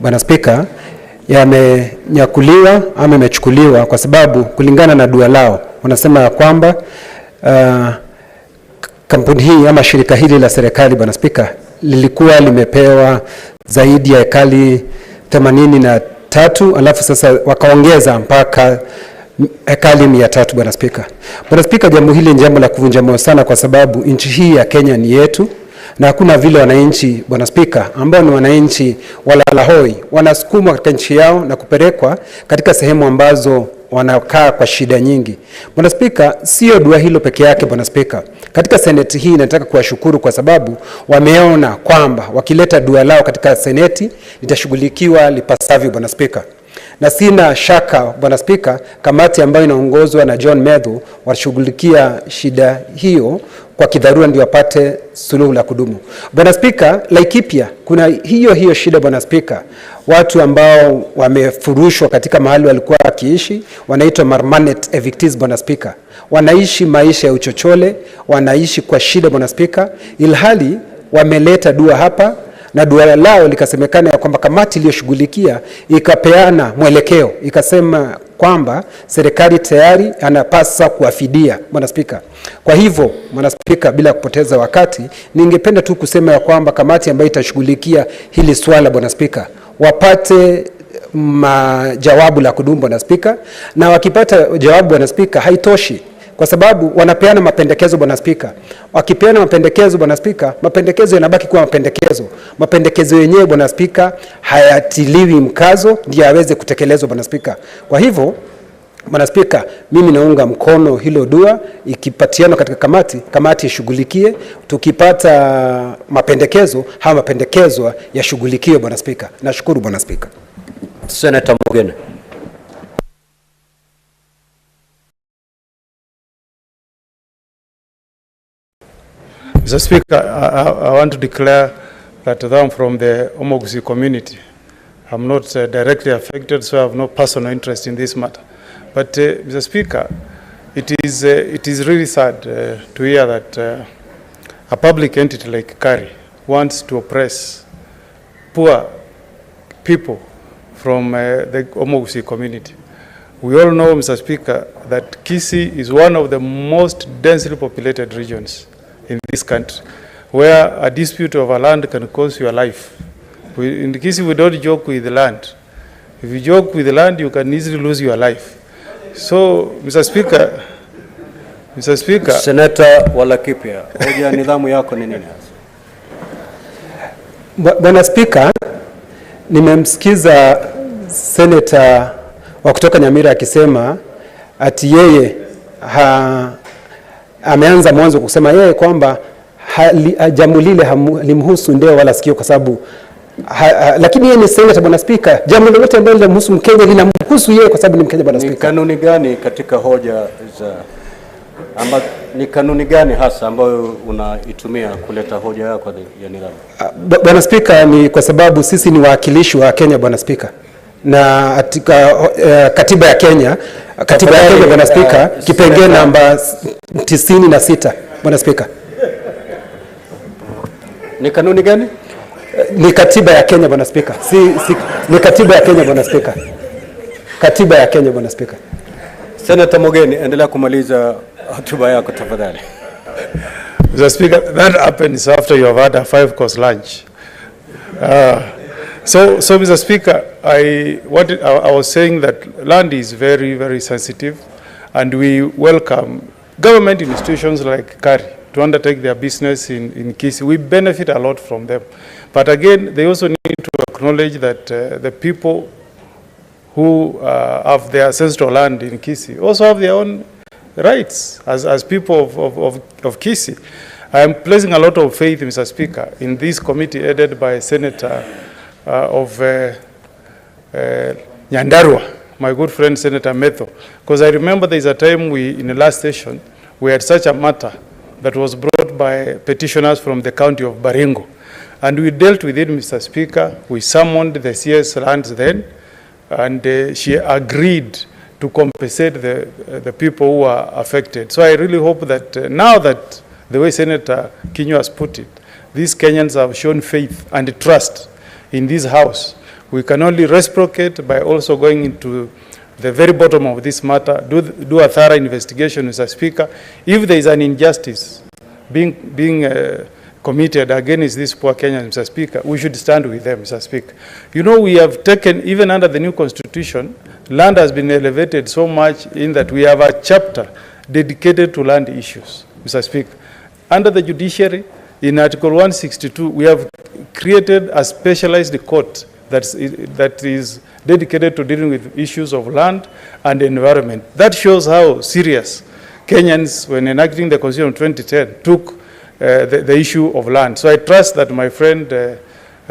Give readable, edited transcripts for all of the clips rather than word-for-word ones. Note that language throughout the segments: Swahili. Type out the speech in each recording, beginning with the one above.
Bwana Spika, yamenyakuliwa ama yamechukuliwa kwa sababu kulingana na dua lao wanasema ya kwamba kampuni hii ama shirika hili la serikali, Bwana Spika, lilikuwa limepewa zaidi ya ekari 83, alafu sasa wakaongeza mpaka ekari 300, Bwana Spika. Bwana Spika, jambo hili ni jambo la kuvunja moyo sana kwa sababu nchi hii ya Kenya ni yetu na hakuna vile wananchi, Bwana Spika, ambao ni wananchi walalahoi wanasukumwa katika nchi yao na kupelekwa katika sehemu ambazo wanakaa kwa shida nyingi. Bwana Spika, sio dua hilo peke yake, Bwana Spika. Katika seneti hii nataka kuwashukuru kwa sababu wameona kwamba wakileta dua lao katika seneti litashughulikiwa lipasavyo, Bwana Spika. Na sina shaka, Bwana Spika, kamati ambayo inaongozwa na John Medhu washughulikia shida hiyo kwa kidharura ndio wapate suluhu la kudumu. Bwana Spika, Laikipia kuna hiyo shida, Bwana Spika. Watu ambao wamefurushwa katika mahali walikuwa wakiishi wanaitwa permanent evictees, Bwana Spika. Wanaishi maisha ya uchochole, wanaishi kwa shida, Bwana Spika, ilhali wameleta dua hapa na dua lao likasemekana ya kwamba kamati iliyoshughulikia ikapeana mwelekeo, ikasema kwamba serikali tayari anapasa kuafidia, Bwana Spika. Kwa hivyo, Bwana Spika, bila kupoteza wakati, ningependa tu kusema ya kwamba kamati ambayo itashughulikia hili swala, Bwana Spika, wapate jawabu la kudumu, Bwana Spika, na wakipata jawabu, Bwana Spika, haitoshi kwa sababu wanapeana mapendekezo, Bwana Spika. Wakipeana mapendekezo, Bwana Spika, mapendekezo yanabaki kuwa mapendekezo. Mapendekezo yenyewe, Bwana Spika, hayatiliwi mkazo ndio yaweze kutekelezwa, Bwana Spika. Kwa hivyo, Bwana Spika, mimi naunga mkono hilo dua, ikipatiana katika kamati ishughulikie. Tukipata mapendekezo, haya mapendekezo yashughulikiwe, Bwana Spika. Nashukuru, Bwana Spika. Senator Mogene. Mr. Speaker, I want to declare that I'm from the Omogusi community. I'm not directly affected, so I have no personal interest in this matter. But, Mr. Speaker, it is really sad to hear that a public entity like KARI wants to oppress poor people from the Omogusi community. We all know, Mr. Speaker, that Kisi is one of the most densely populated regions in this country, where a dispute of a land can cost your life. In Kisi, we don't joke with the land. If you joke with the land, you can easily lose your life. So, Mr. Speaker, Senator Laikipia, hoja nidhamu yako ni nini? Bwana Spika, nimemsikiza Senator wa kutoka Nyamira akisema ati yeye ameanza mwanzo kusema yeye kwamba jambo lile halimhusu ndio wala sikio kwa sababu lakini yeye ni senator, Bwana Spika. Jambo lolote ambalo linamhusu Mkenya linamhusu yeye kwa sababu ni Mkenya, Bwana Spika. Ni kanuni gani katika hoja za ni kanuni gani hasa ambayo unaitumia kuleta hoja yako ya nidhamu? Bwana Spika, ni kwa sababu sisi ni wawakilishi wa Kenya, Bwana Spika. Na katika katiba ya Kenya, Bwana Spika, kipengele namba 96, Bwana Spika. Ni kanuni gani? Ni katiba ya Kenya, Bwana Spika. Ni katiba ya Kenya, Bwana Spika. Katiba ya Kenya, Bwana Spika. Senator Mogene, endelea kumaliza hotuba yako tafadhali. Mr. Speaker, that happens after you have had a 5-course lunch. So, Mr. Speaker, I was saying that land is very, very sensitive, and we welcome government institutions like KARI to undertake their business in Kisi. We benefit a lot from them. But again, they also need to acknowledge that the people who have their ancestral land in Kisi also have their own rights as people of Kisi. I am placing a lot of faith, Mr. Speaker, in this committee headed by Senator of Nyandarua, my good friend Senator Metho, because I remember there is a time in the last session we had such a matter that was brought by petitioners from the county of Baringo, and we dealt with it, Mr. Speaker. We summoned the CS lands then, and she agreed to compensate the people who are affected. So I really hope that now that the way Senator Kinyo has put it, these Kenyans have shown faith and trust in this house, We can only reciprocate by also going into the very bottom of this matter, do a thorough investigation, Mr. Speaker. If there is an injustice being committed against these poor Kenyans, Mr. Speaker, we should stand with them, Mr. Speaker. You know, we have taken, even under the new constitution, land has been elevated so much in that we have a chapter dedicated to land issues, Mr. Speaker. Under the judiciary, in Article 162, we have created a specialized court that is dedicated to dealing with issues of land and environment. That shows how serious Kenyans, when enacting the Constitution of 2010, took the issue of land. So I trust that my friend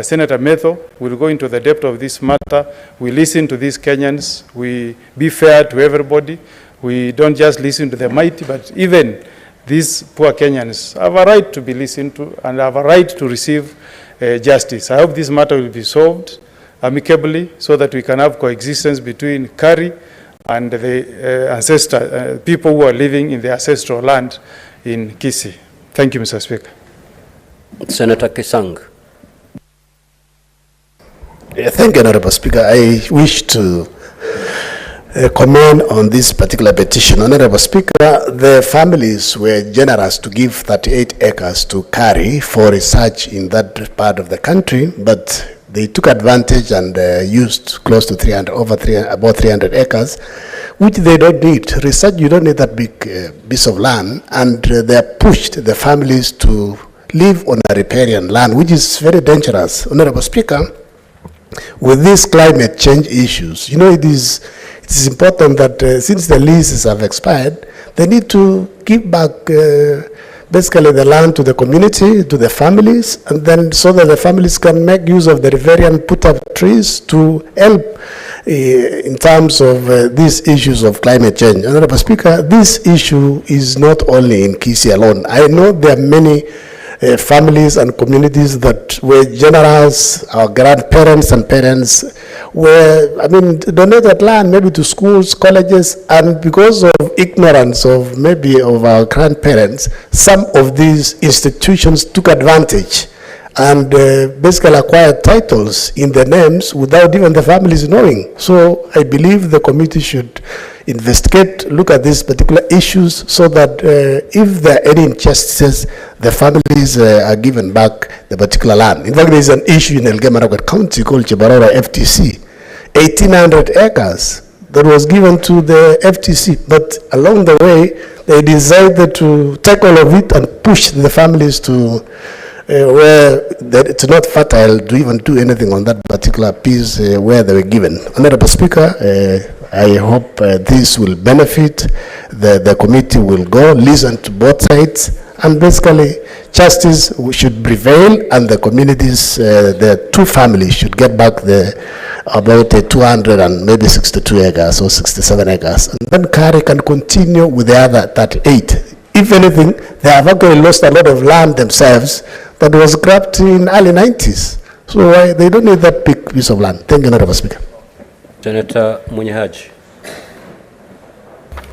Senator Metho will go into the depth of this matter. We listen to these Kenyans. We be fair to everybody. We don't just listen to the mighty, but even these poor Kenyans have a right to be listened to and have a right to receive justice. I hope this matter will be solved amicably so that we can have coexistence between Kari and the people who are living in the ancestral land in Kisi. Thank you, Mr. Speaker. Senator Kisang. Thank you, Honorable Speaker. I wish to comment on this particular petition. Honorable Speaker, the families were generous to give 38 acres to Kari for research in that part of the country, but they took advantage and used close to about 300 acres, which they don't need. Research, you don't need that big piece of land, and they pushed the families to live on a riparian land, which is very dangerous. Honorable Speaker, with these climate change issues, you know, it is important that since the leases have expired, they need to give back basically the land to the community, to the families, and then so that the families can make use of the riparian, put up trees to help in terms of these issues of climate change. Honorable Speaker, this issue is not only in Kisi alone. I know there are many families and communities that were generous. Our grandparents and parents were, donated land maybe to schools, colleges, and because of ignorance of maybe of our grandparents, some of these institutions took advantage and basically acquired titles in the names without even the families knowing. So I believe the committee should investigate, look at these particular issues so that if there are any injustices, the families are given back the particular land. In fact, there is an issue in Elgeyo-Marakwet County called Chibarora FTC, 1,800 acres that was given to the FTC, but along the way, they decided to take all of it and push the families to where it's not fertile to even do anything on that particular piece where they were given. Honorable Speaker, I hope this will benefit. The committee will go, listen to both sides, and basically justice should prevail, and the communities, the two families should get back about 200 and maybe 62 acres or 67 acres. And then Kari can continue with the other 38. If anything, they have actually lost a lot of land themselves that was grabbed in early 90s. So they don't need that big piece of land. Thank you, Honorable Speaker. Senator Munyahaji.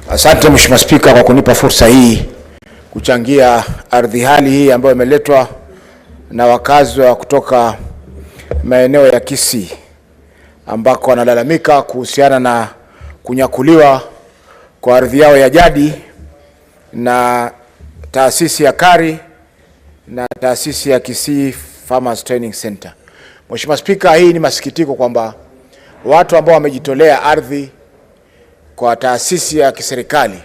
Asante Mheshimiwa Spika kwa kunipa fursa hii kuchangia ardhi hali hii ambayo imeletwa na wakazi wa kutoka maeneo ya Kisi ambako wanalalamika kuhusiana na kunyakuliwa kwa ardhi yao ya jadi na taasisi ya Kari na taasisi ya Kisi Farmers Training Center. Mheshimiwa Spika, hii ni masikitiko kwamba watu ambao wamejitolea ardhi kwa taasisi ya kiserikali,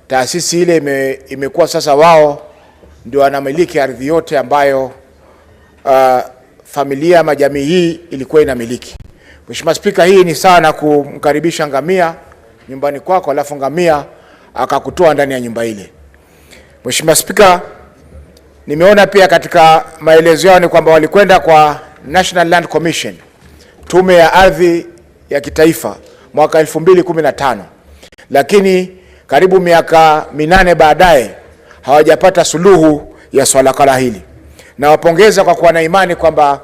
taasisi ile imekuwa sasa wao ndio wanamiliki ardhi yote ambayo familia ama jamii hii ilikuwa inamiliki. Mheshimiwa Spika, hii ni sawa na kumkaribisha ngamia nyumbani kwako alafu ngamia akakutoa ndani ya nyumba ile. Mheshimiwa Spika, nimeona pia katika maelezo yao ni kwamba walikwenda kwa National Land Commission, tume ya ardhi ya kitaifa, mwaka 2015, lakini karibu miaka 8 baadaye hawajapata suluhu ya swala kala hili. Na wapongeza kwa kuwa na imani kwamba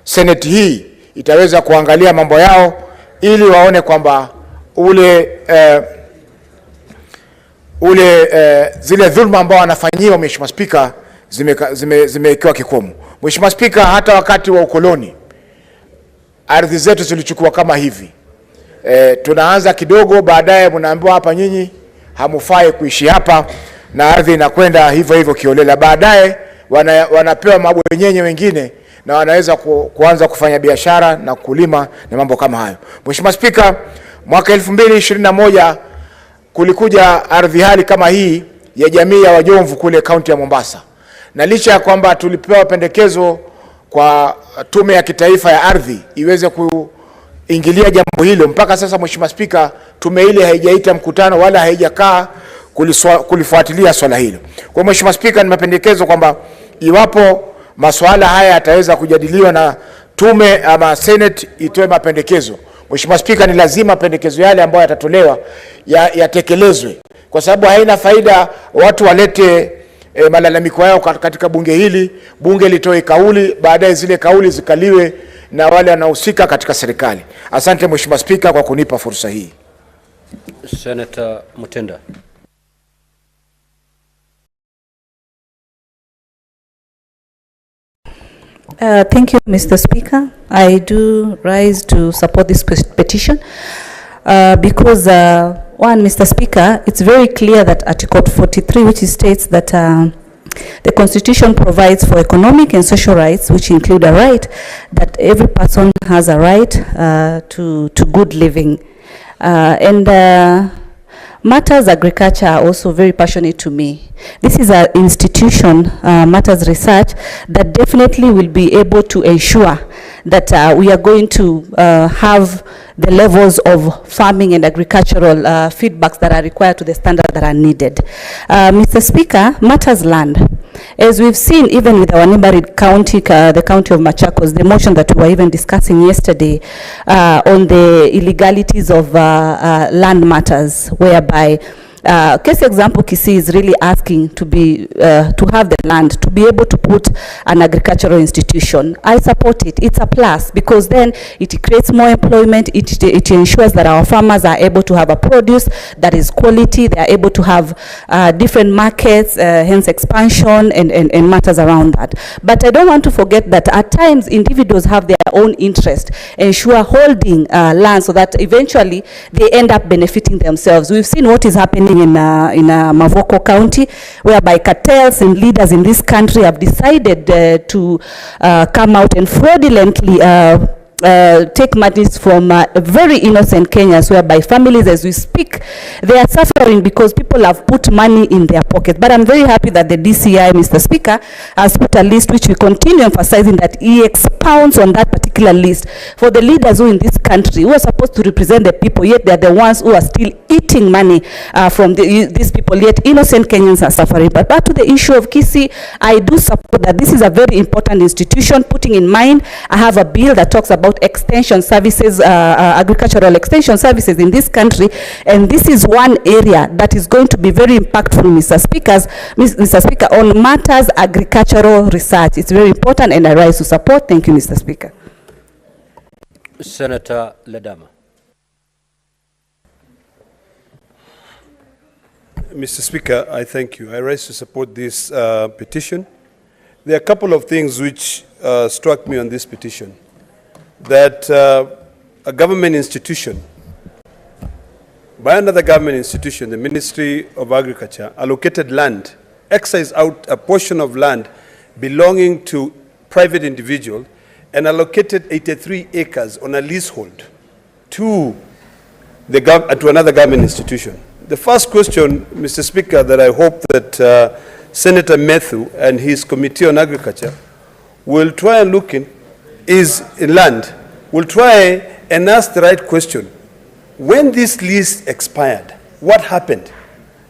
Senate hii itaweza kuangalia mambo yao ili waone kwamba zile dhulma ambao wanafanyiwa, Mheshimiwa Spika, zimewekewa kikomo. Mheshimiwa Spika, hata wakati wa ukoloni ardhi zetu zilichukua kama hivi. Tunaanza kidogo, baadaye mnaambiwa hapa nyinyi hamufai kuishi hapa, na ardhi inakwenda hivyo hivyo kiolela. Baadaye wanapewa mabwenyenye wengine na wanaweza kuanza kufanya biashara na kulima na mambo kama hayo. Mheshimiwa Spika, mwaka 2021 kulikuja ardhi hali kama hii ya jamii ya Wajomvu kule kaunti ya Mombasa. Na licha ya kwamba tulipewa pendekezo kwa Tume ya Kitaifa ya Ardhi iweze kuingilia jambo hilo, mpaka sasa Mheshimiwa Spika, tume ile haijaita mkutano wala haijakaa kulifuatilia swala hilo. Kwa Mheshimiwa Spika, ni mapendekezo kwamba iwapo masuala haya yataweza kujadiliwa na tume ama Senate itoe mapendekezo, Mheshimiwa Spika, ni lazima pendekezo yale ambayo yatatolewa yatekelezwe, kwa sababu haina faida watu walete malalamiko yao katika bunge hili, bunge litoe kauli, baadaye zile kauli zikaliwe na wale wanaohusika katika serikali. Asante Mheshimiwa Spika kwa kunipa fursa hii. Senator Mutenda. Thank you, Mr. Speaker. I do rise to support this petition because, one, Mr. Speaker, it's very clear that Article 43, which states that the Constitution provides for economic and social rights, which include a right that every person has a right to good living. Matters agriculture are also very passionate to me. This is an institution, Matters Research, that definitely will be able to ensure that we are going to have the levels of farming and agricultural feedbacks that are required to the standards that are needed. Mr. Speaker, Matters Land. As we've seen, even with our neighboring county, the county of Machakos, the motion that we were even discussing yesterday on the illegalities of land matters, whereby case example, Kisi is really asking to be to have the land to be able to put an agricultural institution. I support it. It's a plus because then it creates more employment. It ensures that our farmers are able to have a produce that is quality. They are able to have different markets, hence expansion and matters around that. But I don't want to forget that at times individuals have their own interest, ensure holding land so that eventually they end up benefiting themselves. We've seen what is happening in Mavoko County, whereby cartels and leaders in this country have decided to come out and fraudulently take monies from very innocent Kenyans, whereby families, as we speak, they are suffering because people have put money in their pockets. But I'm very happy that the DCI, Mr. Speaker, has put a list which we continue emphasizing that he expounds on that particular list for the leaders who in this country who are supposed to represent the people, yet they're the ones who are still eating money from these people, yet innocent Kenyans are suffering. But back to the issue of Kisi, I do support that this is a very important institution, putting in mind I have a bill that talks about extension services, agricultural extension services in this country, and this is one area that is going to be very impactful, Mr. Speaker, on matters agricultural research. It's very important and I rise to support. Thank you, Mr. Speaker. Senator Ledama. Mr. Speaker, I thank you. I rise to support this petition. There are a couple of things which struck me on this petition. That a government institution, by another government institution, the Ministry of Agriculture, allocated land, excised out a portion of land belonging to private individual and allocated 83 acres on a leasehold to another government institution. The first question, Mr. Speaker, that I hope that Senator Matthew and his Committee on Agriculture will try and look in is land, will try and ask the right question. When this lease expired, what happened?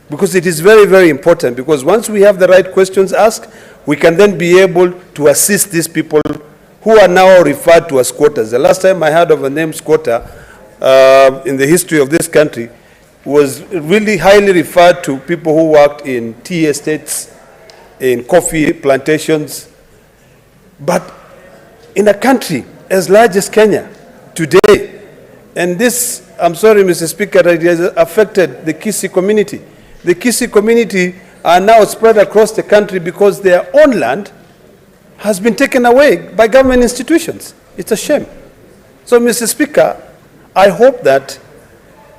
Because it is very, very important, because once we have the right questions asked, we can then be able to assist these people who are now referred to as squatters. The last time I heard of a name squatter in the history of this country was really highly referred to people who worked in tea estates, in coffee plantations. But in a country as large as Kenya today, and this, I'm sorry, Mr. Speaker, it has affected the Kisi community. The Kisi community are now spread across the country because their own land has been taken away by government institutions. It's a shame. So, Mr. Speaker, I hope that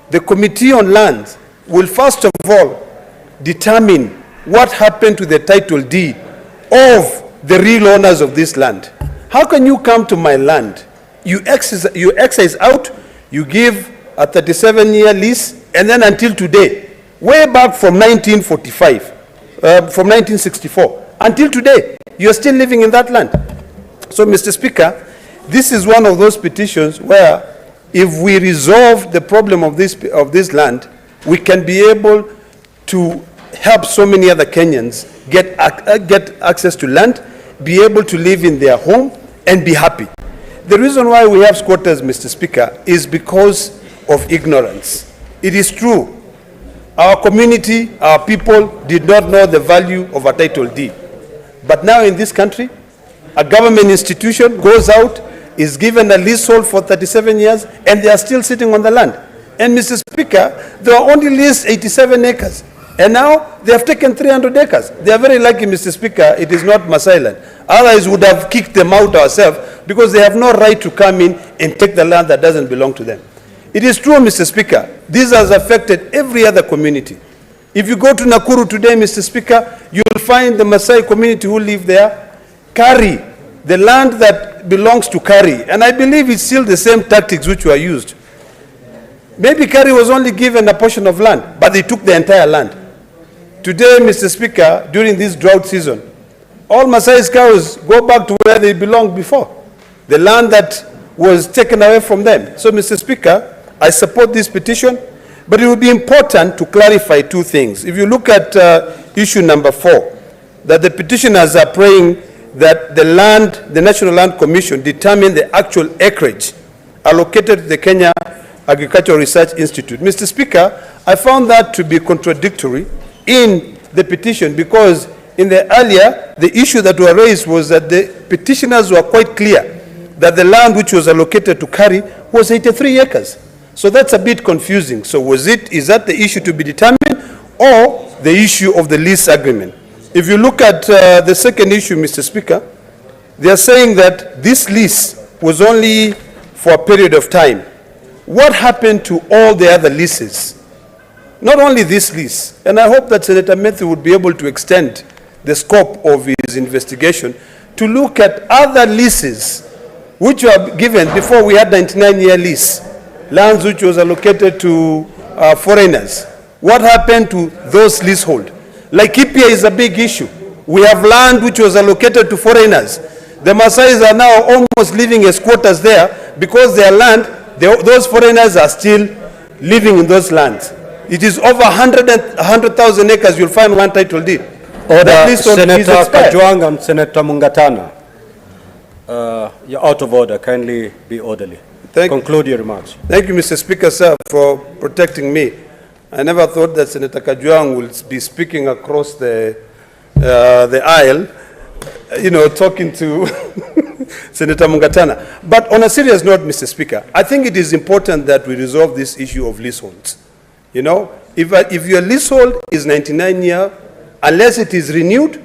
the Committee on Land will first of all determine what happened to the title deed of the real owners of this land. How can you come to my land, you excise out, you give a 37-year lease, and then until today, way back from 1945, from 1964, until today, you're still living in that land. So, Mr. Speaker, this is one of those petitions where if we resolve the problem of this land, we can be able to help so many other Kenyans get access to land, be able to live in their home, and be happy. The reason why we have squatters, Mr. Speaker, is because of ignorance. It is true. Our community, our people did not know the value of a title deed. But now in this country, a government institution goes out, is given a leasehold for 37 years, and they are still sitting on the land. And Mr. Speaker, they are only leased 87 acres. And now they have taken 300 acres. They are very lucky, Mr. Speaker, it is not Maasai land. Otherwise, we would have kicked them out ourselves because they have no right to come in and take the land that doesn't belong to them. It is true, Mr. Speaker, this has affected every other community. If you go to Nakuru today, Mr. Speaker, you will find the Maasai community who live there carry the land that belongs to Kari. And I believe it's still the same tactics which were used. Maybe Kari was only given a portion of land, but they took the entire land. Today, Mr. Speaker, during this drought season, all Maasai's cows go back to where they belonged before, the land that was taken away from them. So, Mr. Speaker, I support this petition, but it will be important to clarify two things. If you look at issue number 4, that the petitioners are praying that the National Land Commission determine the actual acreage allocated to the Kenya Agricultural Research Institute. Mr. Speaker, I found that to be contradictory in the petition because in the earlier, the issue that were raised was that the petitioners were quite clear that the land which was allocated to Kari was 83 acres. So that's a bit confusing. So is that the issue to be determined or the issue of the lease agreement? If you look at the second issue, Mr. Speaker, they are saying that this lease was only for a period of time. What happened to all the other leases? Not only this lease, and I hope that Senator Matthew would be able to extend the scope of his investigation to look at other leases which were given before we had 99-year lease, lands which was allocated to foreigners. What happened to those leasehold? Laikipia is a big issue. We have land which was allocated to foreigners. The Maasais are now almost living as squatters there because their land, those foreigners are still living in those lands. It is over 100,000 acres. You'll find one title deed. Order, Senator Kajwang and Senator Mungatana. You're out of order. Kindly be orderly. Conclude your remarks. Thank you, Mr. Speaker, sir, for protecting me. I never thought that Senator Kajwang will be speaking across the aisle, talking to Senator Mungatana. But on a serious note, Mr. Speaker, I think it is important that we resolve this issue of leaseholds. If your leasehold is 99 years, unless it is renewed,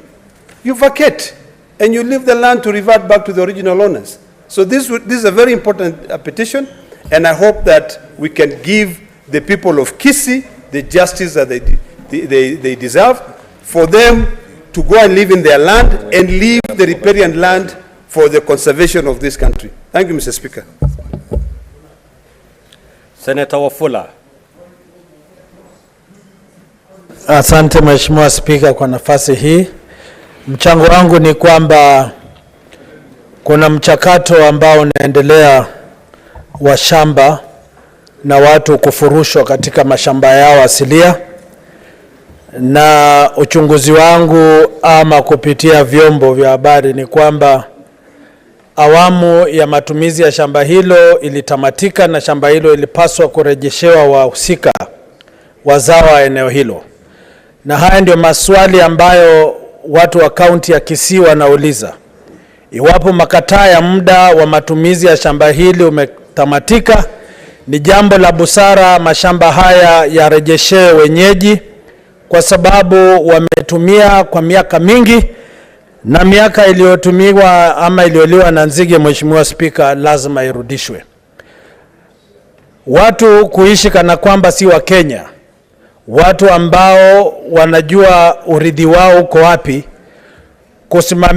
you vacate and you leave the land to revert back to the original owners. So this is a very important petition, and I hope that we can give the people of Kisi the justice that they deserve, for them to go and live in their land and leave the riparian land for the conservation of this country. Thank you, Mr. Speaker. Senator Wafula. Asante Mheshimiwa Spika kwa nafasi hii. Mchango wangu ni kwamba kuna mchakato ambao unaendelea wa shamba na watu kufurushwa katika mashamba yao asilia, na uchunguzi wangu ama kupitia vyombo vya habari ni kwamba awamu ya matumizi ya shamba hilo ilitamatika na shamba hilo ilipaswa kurejeshewa wahusika wazao wa eneo hilo. Na haya ndio maswali ambayo watu wa kaunti ya Kisi wanauliza. Iwapo makataa ya muda wa matumizi ya shamba hili umetamatika, ni jambo la busara mashamba haya yarejeshewe wenyeji, kwa sababu wametumia kwa miaka mingi, na miaka iliyotumiwa ama iliyoliwa na nzige, Mheshimiwa Spika, lazima irudishwe. watu kuishi kana kwamba si wa Kenya, watu ambao wanajua urithi wao uko wapi, kusimamia